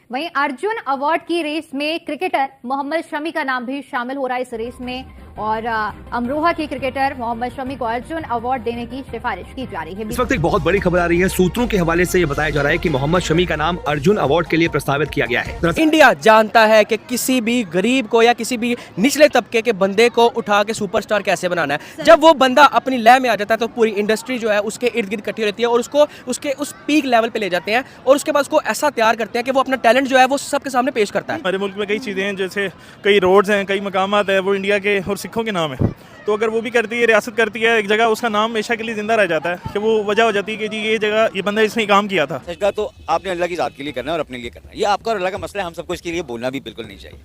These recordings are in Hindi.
वहीं अर्जुन अवार्ड की रेस में क्रिकेटर मोहम्मद शमी का नाम भी शामिल हो रहा है इस रेस में और अमरोहा के क्रिकेटर मोहम्मद शमी को अर्जुन अवार्ड देने की सिफारिश की जा रही है। इस वक्त एक बहुत बड़ी खबर आ रही है। सूत्रों के हवाले से ये बताया जा रहा है कि मोहम्मद शमी का नाम अर्जुन अवार्ड के लिए प्रस्तावित किया गया है। इंडिया जानता है कि किसी भी गरीब को या किसी भी निचले तबके के बंदे को उठा के सुपरस्टार कैसे बनाना है। जब वो बंदा अपनी लय में आ जाता है तो पूरी इंडस्ट्री जो है उसके इर्द गिर्द इकट्ठी रहती है और उसको उसके उस पीक लेवल पे ले जाते हैं और उसके बाद उसको ऐसा तैयार करते हैं कि वो अपना टैलेंट जो है वो सबके सामने पेश करता है। हमारे मुल्क में कई चीज़ें हैं, जैसे कई रोड्स हैं, कई मकामात है, वो इंडिया के और सिखों के नाम है। तो अगर वो भी करती है, रियासत करती है एक जगह, उसका नाम हमेशा के लिए जिंदा रह जाता है कि वो वजह हो जाती है कि जी ये जगह ये बंदा इसने काम किया था। सजदा तो आपने अल्लाह की ज़ात के लिए करना है और अपने लिए करना है। ये आपका और अल्लाह का मसला है, हम सबको इसके लिए बोलना भी बिल्कुल नहीं चाहिए।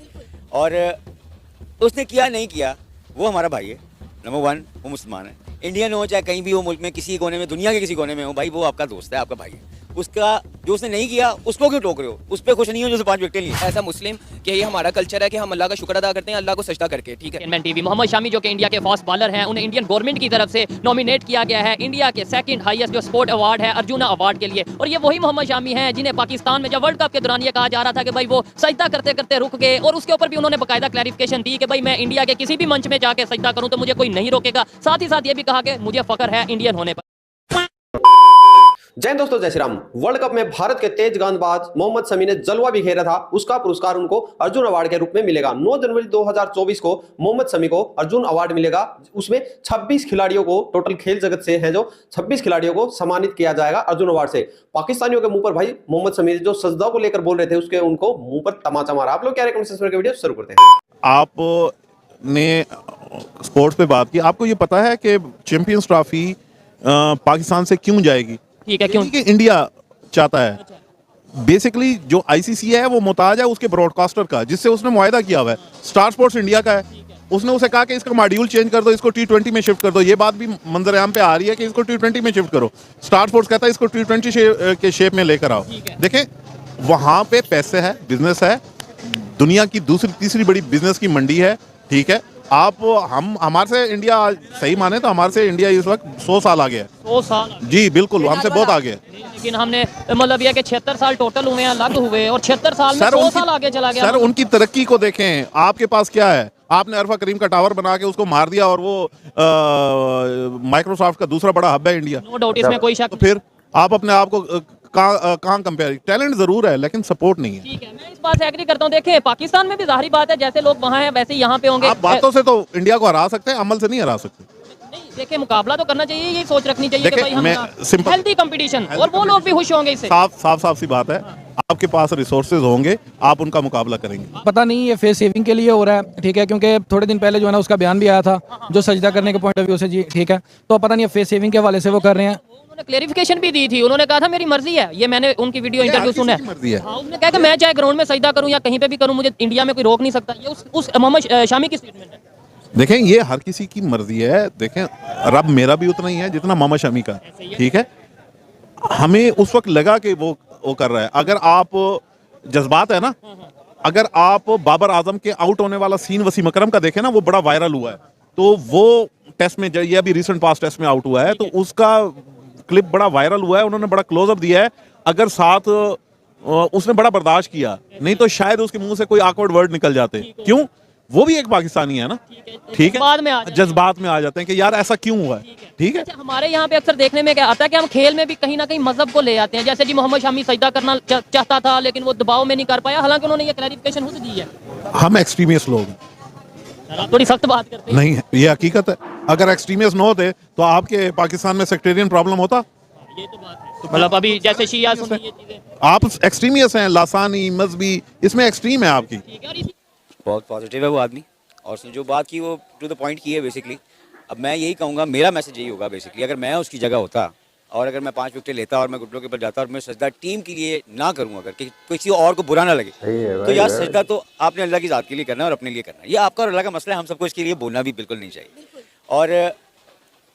और उसने किया नहीं किया वो हमारा भाई है, नंबर वन, वो मुसलमान है, इंडियन हो चाहे कहीं भी हो, मुल्क में किसी कोने में, दुनिया के किसी कोने में हो, भाई वो आपका दोस्त है, आपका भाई है। उसका जो उसने नहीं किया उसको क्यों टोक रहे हो? उस पर खुश नहीं हो जो 5 विकेट लिए। ऐसा मुस्लिम कि ये हमारा कल्चर है कि हम अल्लाह का शुक्र अदा करते हैं, अल्लाह को सजदा करके। ठीक है। टीवी मोहम्मद शामी जो कि इंडिया के फास्ट बॉलर हैं, उन्हें इंडियन गवर्नमेंट की तरफ से नॉमिनेट किया गया है इंडिया के सेकंड हाईएस्ट जो स्पोर्ट अवार्ड है अर्जुना अवार्ड के लिए। और ये वही मोहम्मद शामी हैं जिन्हें पाकिस्तान में जब वर्ल्ड कप के दौरान ये कहा जा रहा था कि भाई वो सजदा करते करते रुक गए और उसके ऊपर भी उन्होंने बाकायदा क्लैरिफिकेशन दी कि भाई मैं इंडिया के किसी भी मंच में जाके सजदा करूं तो मुझे कोई नहीं रोकेगा। साथ ही साथ ये भी कहा कि मुझे फख्र है इंडियन होने पर। जय दोस्तों, जय श्री राम। वर्ल्ड कप में भारत के तेज गेंदबाज मोहम्मद शमी ने जलवा बिखेरा था, उसका पुरस्कार उनको अर्जुन अवार्ड के रूप में मिलेगा। 9 जनवरी 2024 को मोहम्मद शमी को अर्जुन अवार्ड मिलेगा। उसमें 26 खिलाड़ियों को, टोटल खेल जगत से हैं जो 26 खिलाड़ियों को सम्मानित किया जाएगा अर्जुन अवार्ड से। पाकिस्तानियों के मुंह पर भाई मोहम्मद शमी जो सजदा को लेकर बोल रहे थे उसके उनको मुंह पर तमाचा मारा। आप लोग क्या रिकमेंडेशन के वीडियो शुरू करते हैं। आपने स्पोर्ट्स पे बात की, आपको ये पता है कि चैंपियंस ट्रॉफी पाकिस्तान से क्यों जाएगी? ठीक है, क्यों? कि इंडिया चाहता है। बेसिकली जो आईसीसी है वो मोहताज है उसके ब्रॉडकास्टर का, जिससे उसने मुआहदा किया हुआ है। स्टार स्पोर्ट्स इंडिया का है, उसने उसे कहा कि इसका मॉड्यूल चेंज कर दो, इसको T20 में शिफ्ट कर दो। ये बात भी मंजर आम पे आ रही है कि इसको T20 में शिफ्ट करो। स्टार स्पोर्ट्स कहता है इसको T20 के शेप में लेकर आओ। देखें, वहां पे पैसे है, बिजनेस है, दुनिया की दूसरी तीसरी बड़ी बिजनेस की मंडी है। ठीक है, आप हमारे से इंडिया सही माने तो हमारे से इंडिया इस वक्त 100 साल आगे है। 100 साल? जी बिल्कुल, हमसे बहुत आगे है। लेकिन हमने मतलब यह कि 76 साल टोटल हुए हैं, अलग हुए, और 76 साल में 100 साल आगे चला गया। सर उनकी तरक्की को देखें, आपके पास क्या है? आपने अरफा करीम का टावर बना के उसको मार दिया और वो माइक्रोसॉफ्ट का दूसरा बड़ा हब है इंडिया। नो डाउट, इसमें कोई शक। तो फिर आप अपने आप को कहाँ कंपेयर? टैलेंट जरूर है लेकिन सपोर्ट नहीं है। ठीक है, मैं इस बात से एग्री करता हूँ। देखें, पाकिस्तान में भी जाहिर बात है जैसे लोग वहाँ हैं वैसे यहाँ पे होंगे। आप बातों से तो इंडिया को हरा सकते हैं, अमल से नहीं हरा सकते। नहीं, देखिए, मुकाबला तो करना चाहिए, ये सोच रखनी चाहिए कि भाई हम सिंपल हेल्दी कंपटीशन, और वो लोग भी खुश होंगे इससे। साफ सी बात है, आपके पास रिसोर्सेज होंगे, आप उनका मुकाबला करेंगे। पता नहीं ये फेस सेविंग के लिए हो रहा है, ठीक है, क्योंकि थोड़े दिन पहले जो है ना उसका बयान भी आया था जो सजदा करने के पॉइंट ऑफ व्यू से, जी ठीक है, तो पता नहीं ये फेस सेविंग के हवाले से वो कर रहे हैं। उन्होंने क्लेरिफिकेशन भी दी थी, उन्होंने कहा था मेरी मर्जी है, ये मैंने उनकी वीडियो इंटरव्यू सुना है। उन्होंने कहा कि मैं चाहे ग्राउंड में सजदा करूं या कहीं पे भी करूं, मुझे इंडिया में कोई रोक नहीं सकता। ये उस मोहम्मद शामी की स्टेटमेंट है। देखें, ये हर किसी की मर्जी है। देखें, रब मेरा भी उतना ही है जितना मोहम्मद शमी का। ठीक है, हमें उस वक्त लगा कि वो कर रहा है। अगर आप जज्बात है ना, अगर आप बाबर आजम के आउट होने वाला सीन वसीम अकरम का देखें ना, वो बड़ा वायरल हुआ है। तो वो टेस्ट में, ये अभी रिसेंट पास्ट टेस्ट में आउट हुआ है, तो उसका क्लिप बड़ा वायरल हुआ है, उन्होंने बड़ा क्लोजअप दिया है। अगर साथ उसने बड़ा बर्दाश्त किया, नहीं तो शायद उसके मुंह से कोई ऑकवर्ड वर्ड निकल जाते। क्यों? वो भी एक पाकिस्तानी है ना। ठीक है, जज्बात में आ जाते हैं कि यार ऐसा क्यों हुआ है। ठीक है, हमारे यहाँ पे अक्सर देखने में क्या आता है कि हम खेल में भी कहीं ना कहीं मजहब को ले आते हैं। जैसे जी मोहम्मद शामी सजदा करना चाहता था लेकिन वो दबाव में नहीं कर पाया, हालांकि उन्होंने ये क्लैरिफिकेशन खुद दी है। हम एक्सट्रीमिस्ट लोग थोड़ी सख्त बात करते हैं। नहीं है, ये हकीकत है। अगर एक्सट्रीमिस्ट न होते तो आपके पाकिस्तान में सेक्टेरियन प्रॉब्लम होता। ये तो बात है, मतलब अभी जैसे शिया सुन्नी ये चीजें, आप एक्सट्रीमिस्ट हैं, लासानी मजहबी, इसमें एक्सट्रीम है आपकी। बहुत पॉजिटिव है वो आदमी, और उसने जो बात की वो टू द पॉइंट की है बेसिकली। अब मैं यही कहूँगा, मेरा मैसेज यही होगा बेसिकली, अगर मैं उसकी जगह होता और अगर मैं 5 विकेट लेता और मैं घुटनों के ऊपर जाता और मैं सजदा टीम के लिए ना करूँ, अगर कि किसी और को बुरा ना लगे, तो यार सजदा तो आपने अल्लाह की ज़ात के लिए करना है और अपने लिए करना है। ये आपका और अल्लाह का मसला है, हम सबको इसके लिए बोलना भी बिल्कुल नहीं चाहिए। और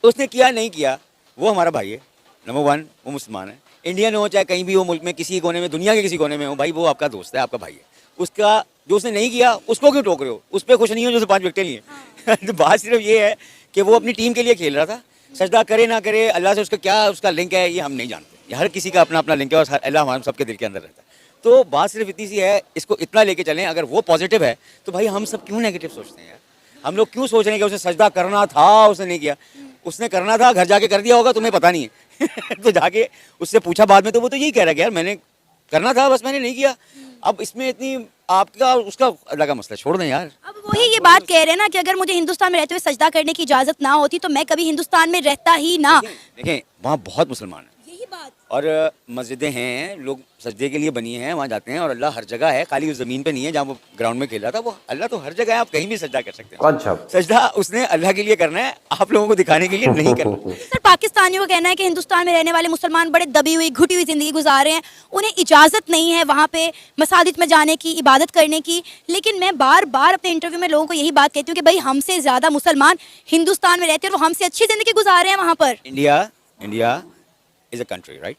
उसने किया नहीं किया वो हमारा भाई है, नंबर वन, वो मुसलमान है, इंडियन हो चाहे कहीं भी हो, मुल्क में किसी कोने में, दुनिया के किसी कोने में हो, भाई वो आपका दोस्त है, आपका भाई है। उसका जो उसने नहीं किया उसको क्यों टोक रहे हो? उस पर खुश नहीं हो जो 5 विकेट लिए। तो बात सिर्फ ये है कि वो अपनी टीम के लिए खेल रहा था। सजदा करे ना करे, अल्लाह से उसका क्या उसका लिंक है ये हम नहीं जानते। हर किसी का अपना अपना लिंक है और अल्लाह हम सबके दिल के अंदर रहता है। तो बात सिर्फ इतनी सी है, इसको इतना लेके चलें, अगर वो पॉजिटिव है तो भाई हम सब क्यों नेगेटिव सोचते हैं यार? हम लोग क्यों सोच रहे हैं कि उसे सजदा करना था, उसने नहीं किया? उसने करना था, घर जाके कर दिया होगा, तुम्हें पता नहीं है। तो जाके उससे पूछा बाद में, तो वो तो यही कह रहा है कि यार मैंने करना था, बस मैंने नहीं किया। अब इसमें इतनी आपका उसका अलग मसला, छोड़ दें यार। अब वही ये बात कह रहे हैं ना कि अगर मुझे हिंदुस्तान में रहते हुए सजदा करने की इजाजत ना होती तो मैं कभी हिंदुस्तान में रहता ही ना। देखें वहाँ बहुत मुसलमान हैं, यही बात। और मस्जिदें हैं, लोग सजदे के लिए बनी हैं, वहाँ जाते हैं, और अल्लाह हर जगह है, खाली उस ज़मीन पे नहीं है जहाँ वो ग्राउंड में खेल रहा था। वो अल्लाह तो हर जगह है, आप कहीं भी सजदा कर सकते हैं। अच्छा, सजदा उसने अल्लाह के लिए करना है, आप लोगों को दिखाने के लिए नहीं करना। सर पाकिस्तानियों का कहना है कि हिंदुस्तान में रहने वाले मुसलमान बड़े दबी हुई घुटी हुई जिंदगी गुजार रहे हैं, उन्हें इजाजत नहीं है वहाँ पे मसाजिद में जाने की, इबादत करने की। लेकिन मैं बार बार अपने इंटरव्यू में लोगों को यही बात कहती हूँ कि भाई हमसे ज्यादा मुसलमान हिंदुस्तान में रहते हैं और वो हमसे अच्छी जिंदगी गुजार रहे हैं वहाँ पर। India is a country, right?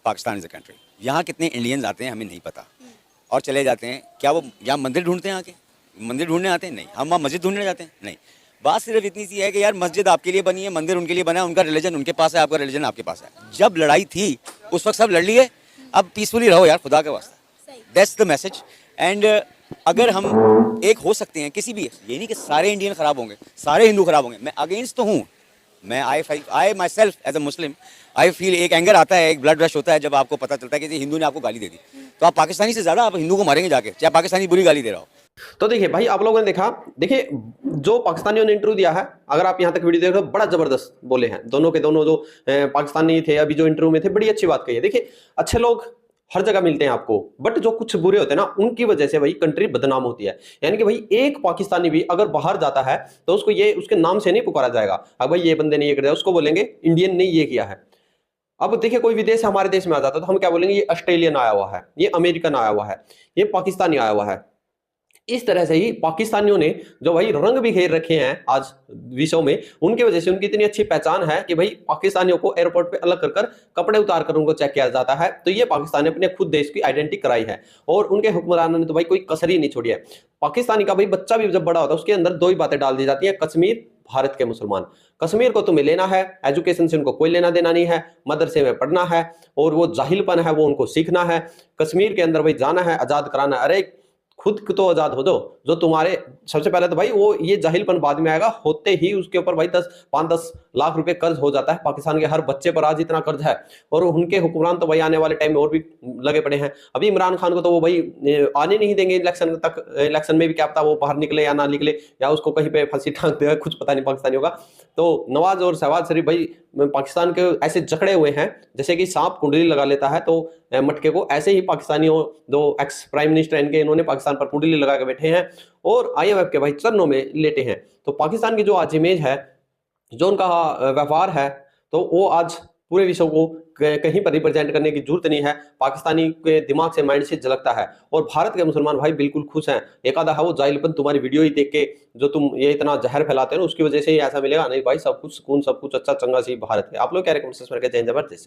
Pakistan is a country. यहाँ कितने इंडियंस आते हैं हमें नहीं पता, और चले जाते हैं। क्या वो यहाँ मंदिर ढूंढते हैं? आके मंदिर ढूंढने आते हैं? नहीं। हम वहाँ मस्जिद ढूंढने जाते हैं? नहीं। बात सिर्फ इतनी सी है कि यार मस्जिद आपके लिए बनी है, मंदिर उनके लिए बना है, उनका रिलीजन उनके पास है, आपका रिलीजन आपके पास है। जब लड़ाई थी उस वक्त सब लड़ लिए, अब पीसफुली रहो यार, खुदा का वास्ता। That's the message. एंड अगर हम एक हो सकते हैं किसी भी, ये नहीं कि सारे इंडियन खराब होंगे, सारे हिंदू खराब होंगे, मैं अगेंस्ट तो हूँ। मैं I myself as a Muslim I feel, एक एंगर आता है, एक ब्लड रश होता है जब आपको पता चलता है कि हिंदू ने आपको गाली दे दी, तो आप पाकिस्तानी से ज़्यादा आप हिंदू को मारेंगे जाके, चाहे पाकिस्तानी बुरी गाली दे रहा हो। तो देखिए भाई, आप लोगों ने देखा, देखिए जो पाकिस्तानियों ने इंटरव्यू दिया है, अगर आप यहाँ तक वीडियो देख रहे हो, बड़ा जबरदस्त बोले हैं दोनों के दोनों। जो पाकिस्तानी थे अभी जो इंटरव्यू में थे, बड़ी अच्छी बात कही है। देखिए अच्छे लोग हर जगह मिलते हैं आपको, बट जो कुछ बुरे होते हैं ना, उनकी वजह से भाई कंट्री बदनाम होती है। यानी कि भाई एक पाकिस्तानी भी अगर बाहर जाता है तो उसको ये उसके नाम से नहीं पुकारा जाएगा, अब भाई ये बंदे ने ये कर दिया, उसको बोलेंगे इंडियन ने ये किया है। अब देखिए कोई विदेश हमारे देश में आ जाता है तो हम क्या बोलेंगे, ये ऑस्ट्रेलियन आया हुआ है, ये अमेरिकन आया हुआ है, ये पाकिस्तानी आया हुआ है। इस तरह से ही पाकिस्तानियों ने जो भाई रंग बिखेर रखे हैं आज विश्व में, उनकी वजह से उनकी इतनी अच्छी पहचान है कि भाई पाकिस्तानियों को एयरपोर्ट पे अलग कर कपड़े उतार कर उनको चेक किया जाता है। तो ये पाकिस्तान ने अपने खुद देश की आइडेंटिटी कराई है, और उनके हुक्मरानों ने तो भाई कोई कसर ही नहीं छोड़ी है। पाकिस्तानी का भाई बच्चा भी जब बड़ा होता है उसके अंदर दो ही बातें डाल दी जाती है, कश्मीर, भारत के मुसलमान। कश्मीर को तुम्हें लेना है, एजुकेशन से उनको कोई लेना देना नहीं है, मदरसे में पढ़ना है, और वो जाहिलपन है वो उनको सीखना है। कश्मीर के अंदर भाई जाना है, आजाद कराना। अरे खुद तो आजाद हो जाओ, जो तुम्हारे सबसे पहले तो भाई वो ये जाहिलपन बाद में आएगा, होते ही उसके ऊपर भाई 5-10 लाख रुपए कर्ज हो जाता है। पाकिस्तान के हर बच्चे पर आज इतना कर्ज है, और उनके हुक्मरान तो भाई आने वाले टाइम में और भी लगे पड़े हैं। अभी इमरान खान को तो वो भाई आने नहीं देंगे इलेक्शन तक, इलेक्शन में भी क्या पता वो बाहर निकले या ना निकले, या उसको कहीं पे फांसी टांग देगा, कुछ पता नहीं पाकिस्तानियों का। तो नवाज और शहबाज शरीफ भाई पाकिस्तान के ऐसे जकड़े हुए हैं जैसे कि सांप कुंडली लगा लेता है तो मटके को, ऐसे ही पाकिस्तानियों, दो एक्स प्राइम मिनिस्टर इनके, इन्होंने पाकिस्तान पर कुंडली लगा के बैठे हैं और IMF के भाई चरणों में लेटे हैं। तो पाकिस्तान की जो आज इमेज है, जो उनका व्यवहार है, तो वो आज पूरे विश्व को कहीं पर रिप्रेजेंट करने की जरूरत नहीं है। पाकिस्तानी के दिमाग से, माइंड से झलकता है, और भारत के मुसलमान भाई बिल्कुल खुश हैं। एक आधा है वो जाहिलपन, तुम्हारी वीडियो ही देख के जो तुम ये इतना जहर फैलाते हो उसकी वजह से ही ऐसा मिलेगा, नहीं भाई सब कुछ सुकून, सब कुछ अच्छा चंगा सी भारत है। आप लोग क्या रिकमेंड जय हिंद, जबरदस्त।